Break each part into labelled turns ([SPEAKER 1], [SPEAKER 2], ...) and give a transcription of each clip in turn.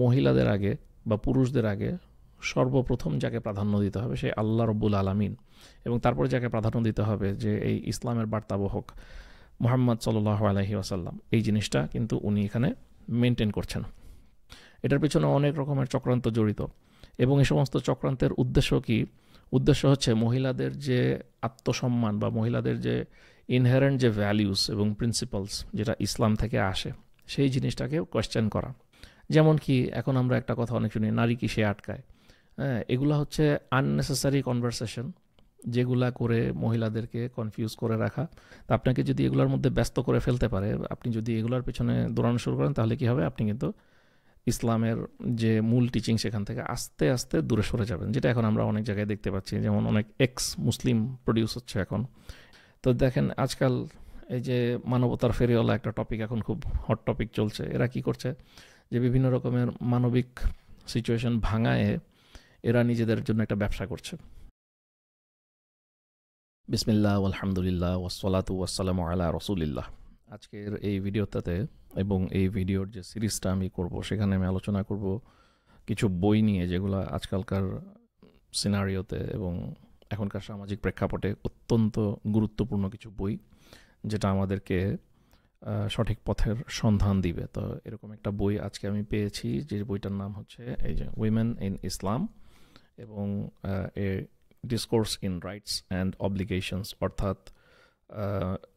[SPEAKER 1] মহিলাদের আগে বা পুরুষদের আগে সর্বপ্রথম যাকে প্রাধান্য দিতে হবে সে আল্লাহ রব্বুল আলামিন, এবং তারপরে যাকে প্রাধান্য দিতে হবে যে এই ইসলামের বার্তাবহক মুহাম্মদ সাল্লাল্লাহু আলাইহি ওয়াসাল্লাম। এই জিনিসটা কিন্তু উনি এখানে মেনটেন করছেন। এটার পেছনে অনেক রকমের চক্রান্ত জড়িত, এবং এই সমস্ত চক্রান্তের উদ্দেশ্য কি? উদ্দেশ্য হচ্ছে মহিলাদের যে আত্মসম্মান বা মহিলাদের যে ইনহেরেন্ট যে ভ্যালিউস এবং প্রিন্সিপালস যেটা ইসলাম থেকে আসে, সেই জিনিসটাকে কোয়েশ্চেন করা। যেমন কি এখন আমরা একটা কথা অনেক শুনি, নারী কি সে আটকায়। হ্যাঁ, এগুলা হচ্ছে আননেসেসারি কনভারসেশন, যেগুলা করে মহিলাদেরকে কনফিউজ করে রাখা। তা আপনাকে যদি এগুলোর মধ্যে ব্যস্ত করে ফেলতে পারে, আপনি যদি এগুলোর পেছনে দৌড়ানো শুরু করেন, তাহলে কি হবে? আপনি কিন্তু ইসলামের যে মূল টিচিং সেখান থেকে আস্তে আস্তে দূরে সরে যাবেন, যেটা এখন আমরা অনেক জায়গায় দেখতে পাচ্ছি। যেমন অনেক এক্স মুসলিম প্রডিউস হচ্ছে এখন। তো দেখেন আজকাল এই যে মানবতার ফেরিওয়ালা একটা টপিক এখন খুব হট টপিক চলছে। এরা কি করছে যে বিভিন্ন রকমের মানবিক সিচুয়েশন ভাঙায় এরা নিজেদের জন্য একটা ব্যবসা করছে। বিসমিল্লাহ আলহামদুলিল্লাহ ওয়াসসালাতু ওয়াসসালামু আলা রসুলিল্লাহ। আজকের এই ভিডিওটাতে এবং এই ভিডিওর যে সিরিজটা আমি করব, সেখানে আমি আলোচনা করব কিছু বই নিয়ে, যেগুলো আজকালকার সিনারিওতে এবং এখনকার সামাজিক প্রেক্ষাপটে অত্যন্ত গুরুত্বপূর্ণ কিছু বই, যেটা আমাদেরকে সঠিক পথের সন্ধান দিবে। তো এরকম একটা বই আজকে আমি পেয়েছি, যে বইটার নাম হচ্ছে এই যে উইমেন ইন ইসলাম, এবং a discourse in rights and obligations, অর্থাৎ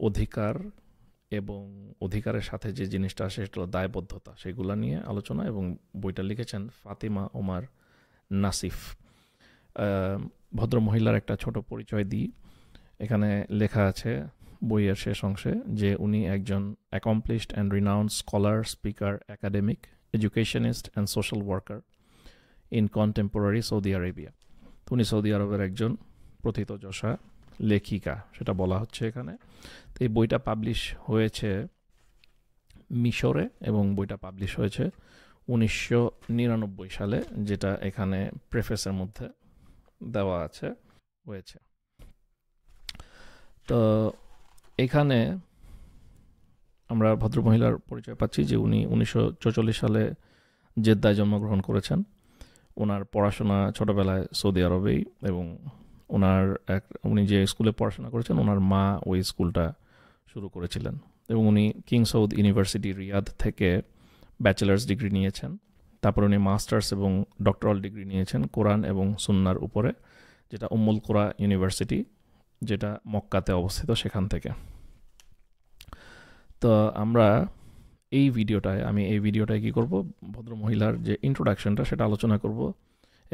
[SPEAKER 1] অধিকার এবং অধিকারের সাথে যে জিনিসটা আসে সেটা হলো দায়বদ্ধতা, সেগুলো নিয়ে আলোচনা। এবং বইটা লিখেছেন ফাতিমা ওমার নাসিফ। ভদ্র মহিলার একটা ছোট পরিচয় দিই। এখানে লেখা আছে বইয়ের শেষ অংশে যে উনি একজন accomplished and renowned scholar, speaker, academic, educationist and social worker in contemporary Saudi Arabia. উনি সৌদি আরবের একজন প্রথিতযশা লেখিকা, সেটা বলা হচ্ছে এখানে। তো এই বইটা পাবলিশ হয়েছে মিশরে, এবং বইটা পাবলিশ হয়েছে 1999 সালে, যেটা এখানে প্রেফেসের মধ্যে দেওয়া আছে হয়েছে। তো এখানে আমরা ভদ্রমহিলার পরিচয় পাচ্ছি যে উনি 1944 সালে জেদ্দায় জন্মগ্রহণ করেছেন। ওনার পড়াশোনা ছোটোবেলায় সৌদি আরবেই, এবং উনি যে স্কুলে পড়াশোনা করেছেন ওনার মা ওই স্কুলটা শুরু করেছিলেন, এবং উনি কিং সৌদ ইউনিভার্সিটি রিয়াদ থেকে ব্যাচেলার্স ডিগ্রি নিয়েছেন। তারপর উনি মাস্টার্স এবং ডক্টরাল ডিগ্রি নিয়েছেন কোরআন এবং সুন্নার উপরে, যেটা উম্মুল কোরা ইউনিভার্সিটি, যেটা মক্কাতে অবস্থিত, সেখান থেকে। তো আমি এই ভিডিওটায় কি করব, ভদ্রমহিলার যে ইন্ট্রোডাকশনটা সেটা আলোচনা করব,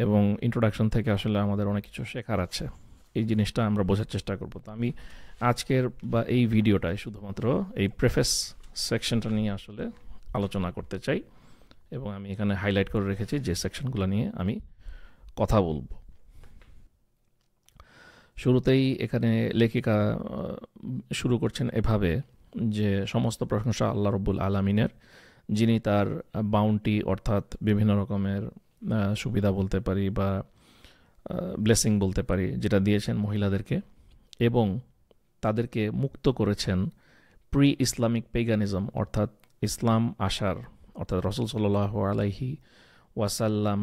[SPEAKER 1] এবং ইন্ট্রোডাকশন থেকে আসলে আমাদের অনেক কিছু শেখার আছে, এই জিনিসটা আমরা বোঝার চেষ্টা করব। তো আমি আজকের বা এই ভিডিওটায় শুধুমাত্র এই প্রেফেস সেকশনটা নিয়ে আসলে আলোচনা করতে চাই, এবং আমি এখানে হাইলাইট করে রেখেছি যে সেকশনগুলো নিয়ে আমি কথা বলবো। শুরুতেই এখানে লেখিকা শুরু করছেন এভাবে যে সমস্ত প্রশংসা আল্লাহ রব্বুল আলামিনের, যিনি তার বাউন্টি অর্থাৎ বিভিন্ন রকমের সুবিধা বলতে পারি বা ব্লেসিং বলতে পারি, যেটা দিয়েছেন মহিলাদেরকে, এবং তাদেরকে মুক্ত করেছেন প্রি ইসলামিক পেগানিজম, অর্থাৎ ইসলাম আসার, অর্থাৎ রসুল সাল্লাল্লাহু আলাইহি ওয়াসাল্লাম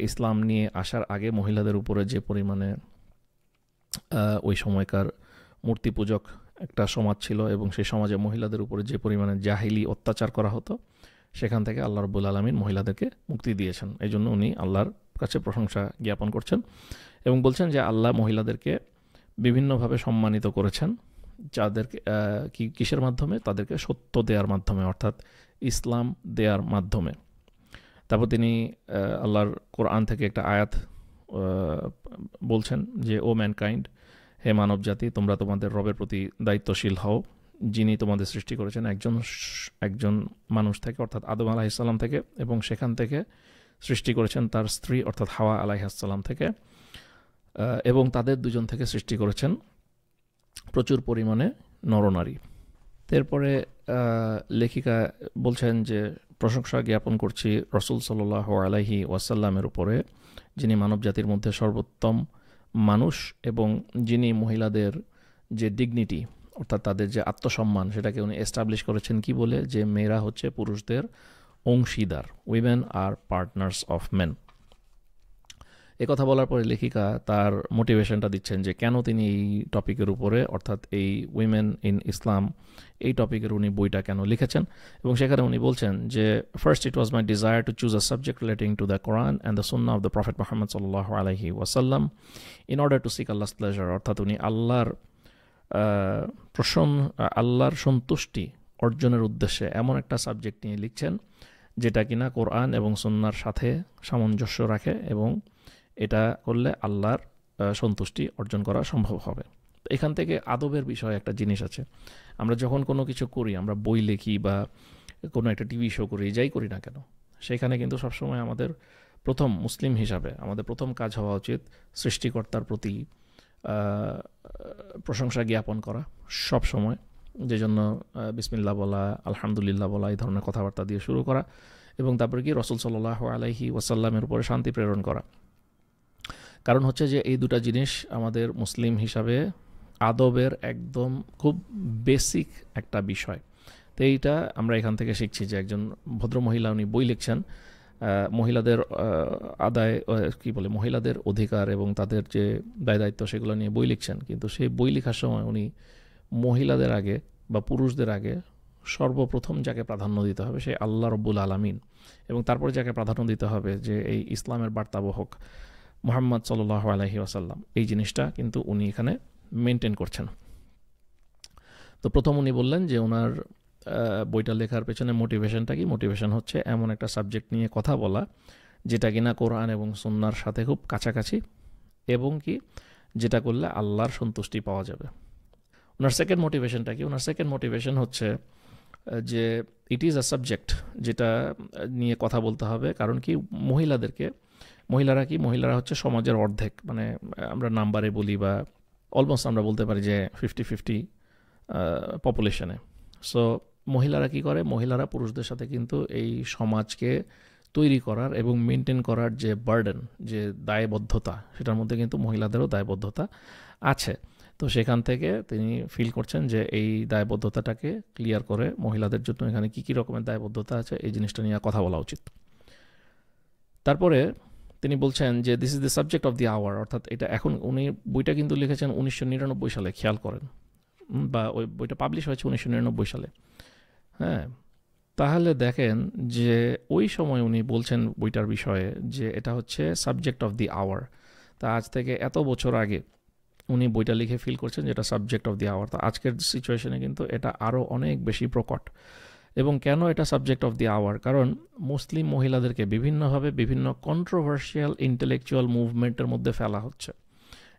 [SPEAKER 1] ইসলাম নিয়ে আসার আগে মহিলাদের উপরে যে পরিমাণে ওই সময়কার মূর্তি পূজক একটা সমাজ ছিল, এবং সেই সমাজে মহিলাদের উপরে যে পরিমাণে জাহিলি অত্যাচার করা হতো, সেখান থেকে আল্লাহ রব্বুল আলামিন মহিলাদেরকে মুক্তি দিয়েছেন। এই জন্য উনি আল্লাহর কাছে প্রশংসা জ্ঞাপন করছেন, এবং বলছেন যে আল্লাহ মহিলাদেরকে বিভিন্নভাবে সম্মানিত করেছেন, যাদেরকে কিসের মাধ্যমে? তাদেরকে সত্য দেওয়ার মাধ্যমে, অর্থাৎ ইসলাম দেওয়ার মাধ্যমে। তারপর তিনি আল্লাহর কোরআন থেকে একটা আয়াত বলছেন যে ও ম্যানকাইন্ড, হে মানব জাতি, তোমরা তোমাদের রবের প্রতি দায়িত্বশীল হও, যিনি তোমাদের সৃষ্টি করেছেন একজন মানুষ থেকে, অর্থাৎ আদম আলাইহিসসালাম থেকে, এবং সেখান থেকে সৃষ্টি করেছেন তার স্ত্রী অর্থাৎ হাওয়া আলাইহিসসালাম থেকে, এবং তাদের দুজন থেকে সৃষ্টি করেছেন প্রচুর পরিমাণে নরনারী। এরপরে লেখিকা বলছেন যে প্রশংসা জ্ঞাপন করছি রসুল সাল্লাল্লাহু আলাইহি ওয়াসাল্লামের উপরে, যিনি মানব জাতির মধ্যে সর্বোত্তম মানুষ, এবং যিনি মহিলাদের যে ডিগনিটি অর্থাৎ তাদের যে আত্মসম্মান সেটাকে উনি এস্টাবলিশ করেছেন কি বলে, যে মেয়েরা হচ্ছে পুরুষদের অংশীদার, women are partners of men. এ কথা বলার পরে লেখিকা তার মোটিভেশনটা দিচ্ছেন যে কেন তিনি এই টপিকের উপরে, অর্থাৎ এই উইমেন ইন ইসলাম, এই টপিকের উনি বইটা কেন লিখেছেন। এবং সেখানে উনি বলছেন যে first it was my desire to choose a subject relating to the Quran and the Sunnah of the prophet Muhammad সাল্লাল্লাহু আলাইহি ওয়াসাল্লাম in order to seek আল্লাহস pleasure. অর্থাৎ উনি আল্লাহর সন্তুষ্টি অর্জনের উদ্দেশ্যে এমন একটা সাবজেক্ট নিয়ে লিখছেন যেটা কিনা কোরআন এবং সুন্নাহর সাথে সামঞ্জস্য রাখে, এবং এটা করলে আল্লাহর সন্তুষ্টি অর্জন করা সম্ভব হবে। তো এখান থেকে আদবের বিষয়ে একটা জিনিস আছে। আমরা যখন কোনো কিছু করি, আমরা বই লিখি বা কোনো একটা টিভি শো করি, যাই করি না কেন, সেখানে কিন্তু সবসময় আমাদের প্রথম মুসলিম হিসাবে আমাদের প্রথম কাজ হওয়া উচিত সৃষ্টিকর্তার প্রতি প্রশংসা জ্ঞাপন করা সব সময়, যে জন্য বিসমিল্লাহ বলা, আলহামদুলিল্লাহ বলা, এই ধরনের কথাবার্তা দিয়ে শুরু করা, এবং তারপরে কি রসুল সাল্লাল্লাহু আলাইহি ওয়াসাল্লামের উপরে শান্তি প্রেরণ করা। কারণ হচ্ছে যে এই দুটা জিনিস আমাদের মুসলিম হিসাবে আদবের একদম খুব বেসিক একটা বিষয়। তো এইটা আমরা এখান থেকে শিখছি যে একজন ভদ্রমহিলা উনি বই লিখছেন মহিলাদের মহিলাদের অধিকার এবং তাদের যে দায় দায়িত্ব সেগুলো নিয়ে বই লিখছেন, কিন্তু সেই বই লেখার সময় উনি মহিলাদের আগে বা পুরুষদের আগে সর্বপ্রথম যাকে প্রাধান্য দিতে হবে সে আল্লাহ রব্বুল আলামিন, এবং তারপরে যাকে প্রাধান্য দিতে হবে যে এই ইসলামের বার্তাবহক মুহাম্মদ সাল্লাল্লাহু আলাইহি ওয়াসাল্লাম, এই জিনিসটা কিন্তু উনি এখানে মেনটেন করছেন। তো প্রথম উনি বললেন যে ওনার বইটা লেখার পেছনে মোটিভেশনটা কি? মোটিভেশন হচ্ছে এমন একটা সাবজেক্ট নিয়ে কথা বলা যেটা কিনা কোরআন এবং সুন্নাহর সাথে খুব কাছাকাছি, এবং কি যেটা করলে আল্লাহর সন্তুষ্টি পাওয়া যাবে। ওনার সেকেন্ড মোটিভেশনটা কি? ওনার সেকেন্ড মোটিভেশন হচ্ছে যে ইট ইজ আ সাবজেক্ট যেটা নিয়ে কথা বলতে হবে, কারণ কি মহিলারা হচ্ছে সমাজের অর্ধেক, মানে আমরা নাম্বারে বলি বা অলমোস্ট আমরা বলতে পারি যে 50-50 পপুলেশনে। সো মহিলারা কি করে? মহিলারা পুরুষদের সাথে কিন্তু এই সমাজকে তৈরি করার এবং মেনটেন করার যে বার্ডেন, যে দায়বদ্ধতা, সেটার মধ্যে কিন্তু মহিলাদেরও দায়বদ্ধতা আছে। তো সেখান থেকে তিনি ফিল করছেন যে এই দায়বদ্ধতাটাকে ক্লিয়ার করে মহিলাদের জন্য এখানে কী কী রকমের দায়বদ্ধতা আছে এই জিনিসটা নিয়ে কথা বলা উচিত। তারপরে তিনি বলছেন যে this is the subject of the hour, অর্থাৎ এটা এখন উনি বইটা কিন্তু লিখেছেন 1999 সালে, খেয়াল করেন, বা ওই বইটা পাবলিশ হয়েছে 1999 সালে। হ্যাঁ, তাহলে দেখেন যে ওই সময় উনি বলছেন বইটার বিষয়ে যে এটা হচ্ছে সাবজেক্ট অফ দি আওয়ার। তা আজ থেকে এত বছর আগে উনি বইটা লিখে ফিল করছেন যেটা সাবজেক্ট অফ দি আওয়ার। তো আজকের সিচুয়েশনে কিন্তু এটা আরও অনেক বেশি প্রকট। এবং কেন এটা সাবজেক্ট অফ দি আওয়ার? কারণ মুসলিম মহিলাদেরকে বিভিন্নভাবে বিভিন্ন কন্ট্রোভার্সিয়াল ইন্টেলেকচুয়াল মুভমেন্টের মধ্যে ফেলা হচ্ছে।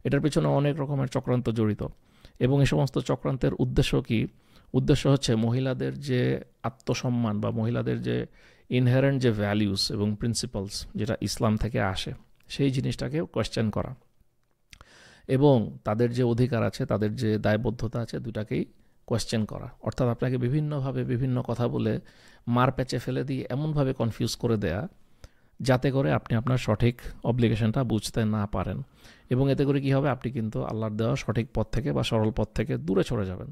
[SPEAKER 1] এটার পেছনে অনেক রকমের চক্রান্ত জড়িত, এবং এই সমস্ত চক্রান্তের উদ্দেশ্য কি? উদ্দেশ্য হচ্ছে মহিলাদের যে আত্মসম্মান বা মহিলাদের যে ইনহেরেন্ট যে ভ্যালিউস এবং প্রিন্সিপালস যেটা ইসলাম থেকে আসে, সেই জিনিসটাকে কোয়েশ্চেন করা, এবং তাদের যে অধিকার আছে, তাদের যে দায়বদ্ধতা আছে, দুটাকেই কোয়েশ্চেন করা। অর্থাৎ আপনাকে বিভিন্নভাবে বিভিন্ন কথা বলে মার প্যাচে ফেলে দিয়ে এমনভাবে কনফিউজ করে দেয়া যাতে করে আপনি আপনার সঠিক অব্লিগেশনটা বুঝতে না পারেন, এবং এতে করে কি হবে? আপনি কিন্তু আল্লাহর দেওয়া সঠিক পথ থেকে বা সরল পথ থেকে দূরে সরে যাবেন।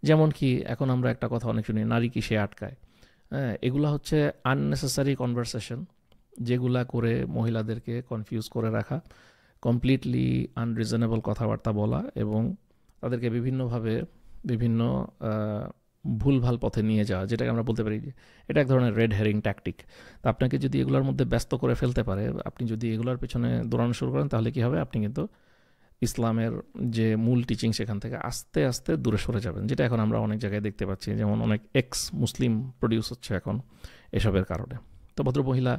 [SPEAKER 1] যেমন কি এখন আমরা একটা কথা অনেক শুনি, নারী কি সে আটকায়। হ্যাঁ, এগুলো হচ্ছে আননেসেসারি কনভারসেশন, যেগুলা করে মহিলাদেরকে কনফিউজ করে রাখা, কমপ্লিটলি আনরিজনেবল কথাবার্তা বলা, এবং তাদেরকে বিভিন্নভাবে বিভিন্ন ভুলভাল পথে নিয়ে যাওয়া, যেটাকে আমরা বলতে পারি যে এটা এক ধরনের রেড হেরিং ট্যাকটিক। তো আপনাকে যদি এগুলোর মধ্যে ব্যস্ত করে ফেলতে পারে, আপনি যদি এগুলোর পেছনে দৌড়ানো শুরু করেন, তাহলে কি হবে? আপনি কিন্তু ইসলামের যে মূল টিচিং সেখান থেকে আস্তে আস্তে দূরে সরে যাবেন, যেটা এখন আমরা অনেক জায়গায় দেখতে পাচ্ছি, যেমন অনেক এক্স মুসলিম প্রডিউস হচ্ছে এখন এসবের কারণে। তো ভদ্রমহিলা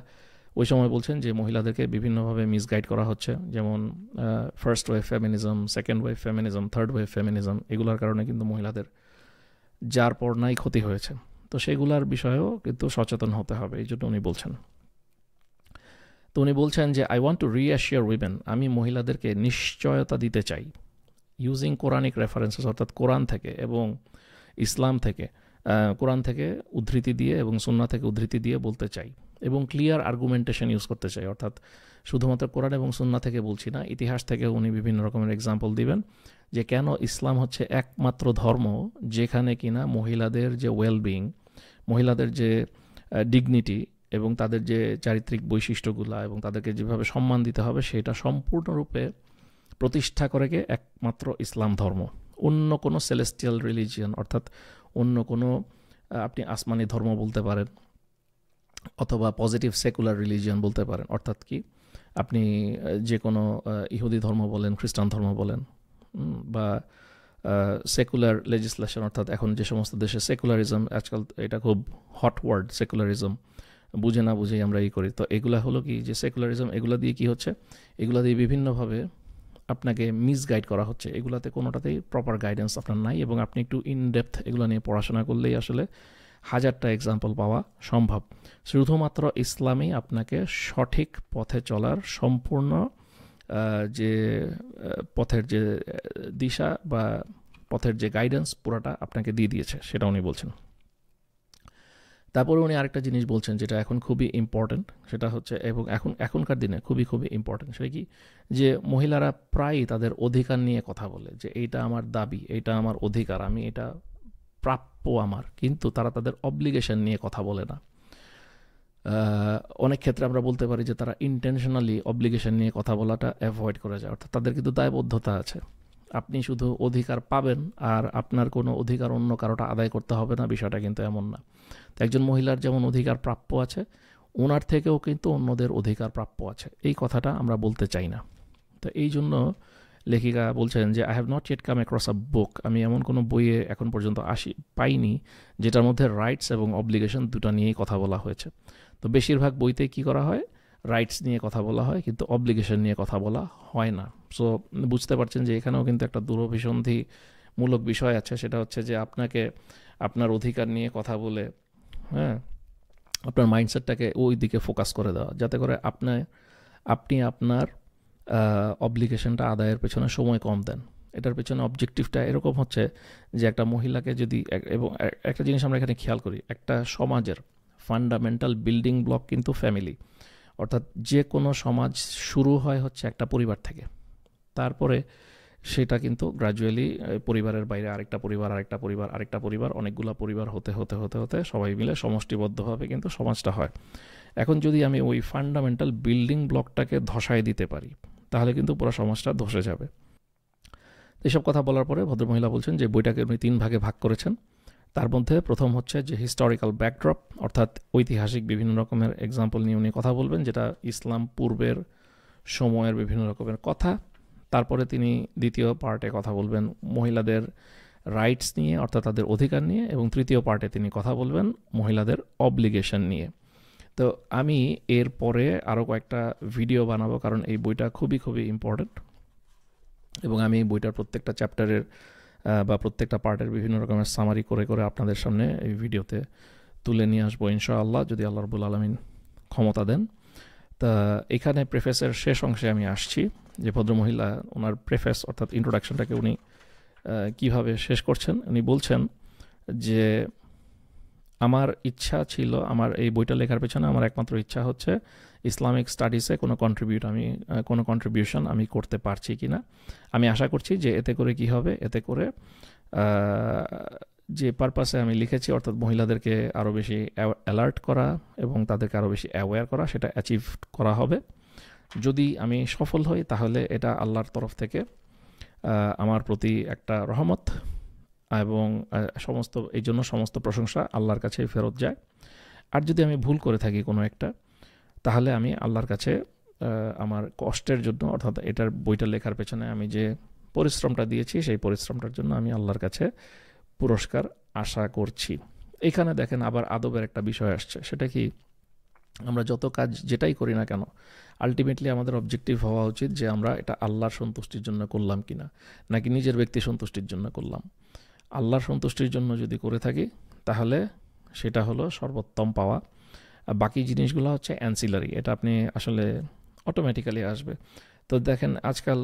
[SPEAKER 1] ওই সময় বলছেন যে মহিলাদেরকে বিভিন্নভাবে মিসগাইড করা হচ্ছে, যেমন first wave feminism, second wave feminism, third wave feminism, এগুলোর কারণে কিন্তু মহিলাদের যার পর নাই ক্ষতি হয়েছে। তো সেগুলোর বিষয়েও কিন্তু সচেতন হতে হবে, এই জন্য উনি বলছেন। তো উনি বলছেন যে আই ওয়ান্ট টু রিঅ্যাসিওর উইমেন, আমি মহিলাদেরকে নিশ্চয়তা দিতে চাই, ইউজিং কোরআনিক রেফারেন্সেস, অর্থাৎ কোরআন থেকে এবং ইসলাম থেকে, কোরআন থেকে উদ্ধৃতি দিয়ে এবং সুন্নাহ থেকে উদ্ধৃতি দিয়ে বলতে চাই, এবং ক্লিয়ার আর্গুমেন্টেশন ইউজ করতে চাই। অর্থাৎ শুধুমাত্র কোরআন এবং সুন্নাহ থেকে বলছি না, ইতিহাস থেকে উনি বিভিন্ন রকমের এক্সাম্পল দিবেন যে কেন ইসলাম হচ্ছে একমাত্র ধর্ম যেখানে কিনা মহিলাদের যে ওয়েলবিং, মহিলাদের যে ডিগনিটি এবং তাদের যে চারিত্রিক বৈশিষ্ট্যগুলা এবং তাদেরকে যেভাবে সম্মান দিতে হবে সেটা সম্পূর্ণরূপে প্রতিষ্ঠা করে একমাত্র ইসলাম ধর্ম। অন্য কোনো সেলেস্টিয়াল রিলিজিয়ন অর্থাৎ অন্য কোনো আপনি আসমানি ধর্ম বলতে পারেন অথবা পজিটিভ সেকুলার রিলিজিয়ন বলতে পারেন, অর্থাৎ কি আপনি যে কোনো ইহুদি ধর্ম বলেন, খ্রিস্টান ধর্ম বলেন, বা সেকুলার লেজিসলেশন অর্থাৎ এখন যে সমস্ত দেশে সেকুলারিজম, আজকাল এটা খুব হট ওয়ার্ড সেকুলারিজম, বুঝে না বুঝেই আমরা করি। তো এগুলা হলো কি যে সেকুলারিজম, এগুলা দিয়ে কি হচ্ছে, এগুলা দিয়ে বিভিন্নভাবে আপনাকে মিসগাইড করা হচ্ছে। এগুলাতে কোনোটাতেই প্রপার গাইডেন্স আপনার নাই এবং আপনি একটু ইনডেপথ এগুলো নিয়ে পড়াশোনা করলেই আসলে হাজারটা এক্সাম্পল পাওয়া সম্ভব। শুধুমাত্র ইসলামই আপনাকে সঠিক পথে চলার সম্পূর্ণ যে পথের যে দিশা বা পথের যে গাইডেন্স পুরোটা আপনাকে দিয়ে দিয়েছে, সেটা উনি বলছেন। তারপরে উনি আরেকটা জিনিস বলছেন যেটা এখন খুবই ইম্পর্টেন্ট, সেটা হচ্ছে এবং এখনকার দিনে খুবই ইম্পর্টেন্ট, সেটা কি যে মহিলারা প্রায়ই তাদের অধিকার নিয়ে কথা বলে যে এইটা আমার দাবি, এইটা আমার অধিকার, আমি এটা প্রাপ্য আমার, কিন্তু তারা তাদের অব্লিগেশন নিয়ে কথা বলে না। অনেক ক্ষেত্রে আমরা বলতে পারি যে তারা ইন্টেনশনালি অব্লিগেশন নিয়ে কথা বলাটা অ্যাভয়েড করে যায়, অর্থাৎ তাদের কিন্তু দায়বদ্ধতা আছে। আপনি শুধু অধিকার পাবেন আর আপনার কোনো অধিকার অন্য কারোটা আদায় করতে হবে না, বিষয়টা কিন্তু এমন না। তো একজন মহিলার যেমন অধিকার প্রাপ্য আছে, ওনার থেকেও কিন্তু অন্যদের অধিকার প্রাপ্য আছে, এই কথাটা আমরা বলতে চাই না। তো এই জন্য লেখিকা বলছেন যে I have not yet come across a book, আমি এমন কোনো বইয়ে এখন পর্যন্ত পাইনি যেটার মধ্যে রাইটস এবং অব্লিগেশন দুটো নিয়েই কথা বলা হয়েছে। তো বেশিরভাগ বইতে কি করা হয়, রাইটস নিয়ে কথা বলা হয় কিন্তু অব্লিগেশন নিয়ে কথা বলা হয় না। সো বুঝতে পারছেন যে এখানেও কিন্তু একটা দুরভিসন্ধিমূলক বিষয় আছে, সেটা হচ্ছে যে আপনাকে আপনার অধিকার নিয়ে কথা বলে আপনার মাইন্ডসেটটাকে ওই দিকে ফোকাস করে দেওয়া, যাতে করে আপনি আপনার অব্লিগেশনটা আদায়ের পেছনে সময় কম দেন। এটার পেছনে অবজেক্টিভটা এরকম হচ্ছে যে একটা মহিলাকে যদি, এবং একটা জিনিস আমরা এখানে খেয়াল করি, একটা সমাজের ফান্ডামেন্টাল বিল্ডিং ব্লক কিন্তু ফ্যামিলি, অর্থাৎ যে কোনো সমাজ শুরু হয় হচ্ছে একটা পরিবার থেকে, তারপরে সেটা কিন্তু গ্র্যাজুয়ালি পরিবারের বাইরে আরেকটা পরিবার, অনেকগুলো পরিবার হতে হতে হতে হতে সবাই মিলে সমষ্টিবদ্ধভাবে কিন্তু সমাজটা হয়। এখন যদি আমি ওই ফান্ডামেন্টাল বিল্ডিং ব্লকটাকে ধসায় দিতে পারি, তাহলে কিন্তু পুরো সমাজটা ধসে যাবে। এইসব কথা বলার পরে ভদ্রমহিলা বলছেন যে বইটাকে উনি 3 ভাগে ভাগ করেছেন। তার মধ্যে প্রথম হচ্ছে যে হিস্টোরিক্যাল ব্যাকড্রপ, অর্থাৎ ঐতিহাসিক বিভিন্ন রকমের এক্সাম্পল নিয়ে উনি কথা বলবেন, যেটা ইসলাম পূর্বের সময়ের বিভিন্ন রকমের কথা। তারপরে তিনি দ্বিতীয় পার্টে কথা বলবেন মহিলাদের রাইটস নিয়ে, অর্থাৎ তাদের অধিকার নিয়ে, এবং তৃতীয় পার্টে তিনি কথা বলবেন মহিলাদের অব্লিগেশন নিয়ে। তো আমি এরপরে আরও কয়েকটা ভিডিও বানাবো, কারণ এই বইটা খুবই ইম্পর্টেন্ট, এবং আমি এই বইটার প্রত্যেকটা চ্যাপ্টারের বা প্রত্যেকটা পার্টের বিভিন্ন রকমের সামারি করে আপনাদের সামনে এই ভিডিওতে তুলে নিয়ে আসবো ইনশাআল্লাহ, যদি আল্লাহ রাব্বুল আলামিন ক্ষমতা দেন। তা এখানে প্রেফেসের শেষ অংশে আমি আসছি, যে ভদ্রমহিলা ওনার প্রেফেস অর্থাৎ ইন্ট্রোডাকশনটাকে উনি কিভাবে শেষ করছেন। উনি বলছেন যে আমার ইচ্ছা ছিল, আমার এই বইটা লেখার পেছনে আমার একমাত্র ইচ্ছা হচ্ছে ইসলামিক স্টাডিজে কোনো কন্ট্রিবিউশন আমি করতে পারছি কি না। আমি আশা করছি যে এতে করে কি হবে, এতে করে যে পারপাসে আমি লিখেছি, অর্থাৎ মহিলাদেরকে আরও বেশি অ্যালার্ট করা এবং তাদেরকে আরও বেশি অ্যাওয়্যার করা, সেটা অ্যাচিভ করা হবে। যদি আমি সফল হই তাহলে এটা আল্লাহর তরফ থেকে আমার প্রতি একটা রহমত, এবং এই জন্য সমস্ত প্রশংসা আল্লাহর কাছে ফেরত যায়। আর যদি আমি ভুল করে থাকি কোনো একটা, তাহলে আমি আল্লাহর কাছে আমার কষ্টের জন্য, অর্থাৎ এটার বইটা লেখার পেছনে আমি যে পরিশ্রমটা দিয়েছি সেই পরিশ্রমটার জন্য আমি আল্লাহর কাছে পুরস্কার আশা করছি। এখানে দেখেন আবার আদবের একটা বিষয় আসছে, সেটা কি আমরা যত কাজ যেটাই করি না কেন, আলটিমেটলি আমাদের অবজেক্টিভ হওয়া উচিত যে আমরা এটা আল্লাহর সন্তুষ্টির জন্য করলাম কিনা, নাকি নিজের ব্যক্তি সন্তুষ্টির জন্য করলাম। আল্লাহর সন্তুষ্টির জন্য যদি করে থাকি তাহলে সেটা হলো সর্বোত্তম পাওয়া, আর বাকি জিনিসগুলো হচ্ছে অ্যান্সিলারি, এটা আপনি আসলে অটোমেটিক্যালি আসবে। তো দেখেন আজকাল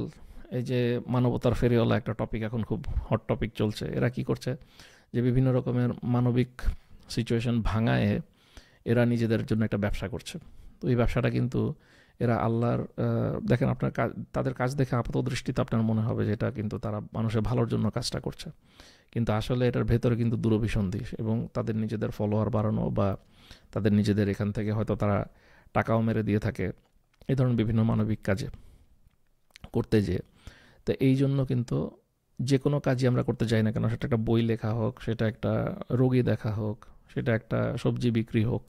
[SPEAKER 1] এই যে মানবতার ফেরিওয়ালা একটা টপিক এখন খুব হট টপিক চলছে, এরা কি করছে যে বিভিন্ন রকমের মানবিক সিচুয়েশন ভাঙায় এরা নিজেদের জন্য একটা ব্যবসা করছে। তো এই ব্যবসাটা কিন্তু এরা আল্লাহর, দেখেন আপনার তাদের কাজ দেখে আপাত দৃষ্টিতে আপনার মনে হবে যে এটা কিন্তু তারা মানুষের ভালোর জন্য কাজটা করছে, কিন্তু আসলে এটার ভেতরে কিন্তু দুরভিসন্ধি এবং তাদের নিজেদের ফলোয়ার বাড়ানো বা তাদের নিজেদের এখান থেকে হয়তো তারা টাকাও মেরে দিয়ে থাকে এই ধরনের বিভিন্ন মানবিক কাজে করতে যেয়ে। তো এই জন্য কিন্তু যে কোনো কাজই আমরা করতে যাই না কেন, সেটা একটা বই লেখা হোক, সেটা একটা রোগী দেখা হোক, সেটা একটা সবজি বিক্রি হোক,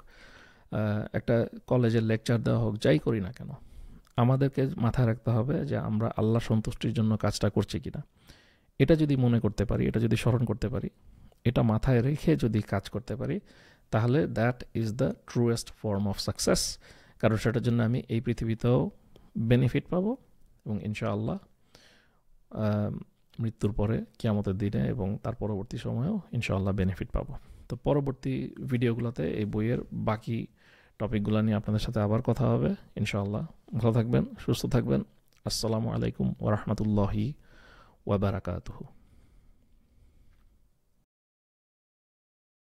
[SPEAKER 1] একটা কলেজের লেকচার দেওয়া হোক, যাই করি না কেন, আমাদেরকে মাথায় রাখতে হবে যে আমরা আল্লাহ সন্তুষ্টির জন্য কাজটা করছি কিনা। এটা যদি মনে করতে পারি, এটা যদি স্মরণ করতে পারি, এটা মাথায় রেখে যদি কাজ করতে পারি, তাহলে that is the truest form of success. কারণ সেটার জন্য আমি এই পৃথিবীতেও বেনিফিট পাবো এবং ইনশাআল্লাহ মৃত্যুর পরে কিয়ামতের দিনে এবং তার পরবর্তী সময়েও ইনশাআল্লাহ বেনিফিট পাবো। তো পরবর্তী ভিডিওগুলোতে এই বইয়ের বাকি টপিকগুলো নিয়ে আপনাদের সাথে আবার কথা হবে ইনশাআল্লাহ। ভালো থাকবেন, সুস্থ থাকবেন। আসসালামু আলাইকুম ওয়া রাহমাতুল্লাহি ওয়া বারাকাতুহু।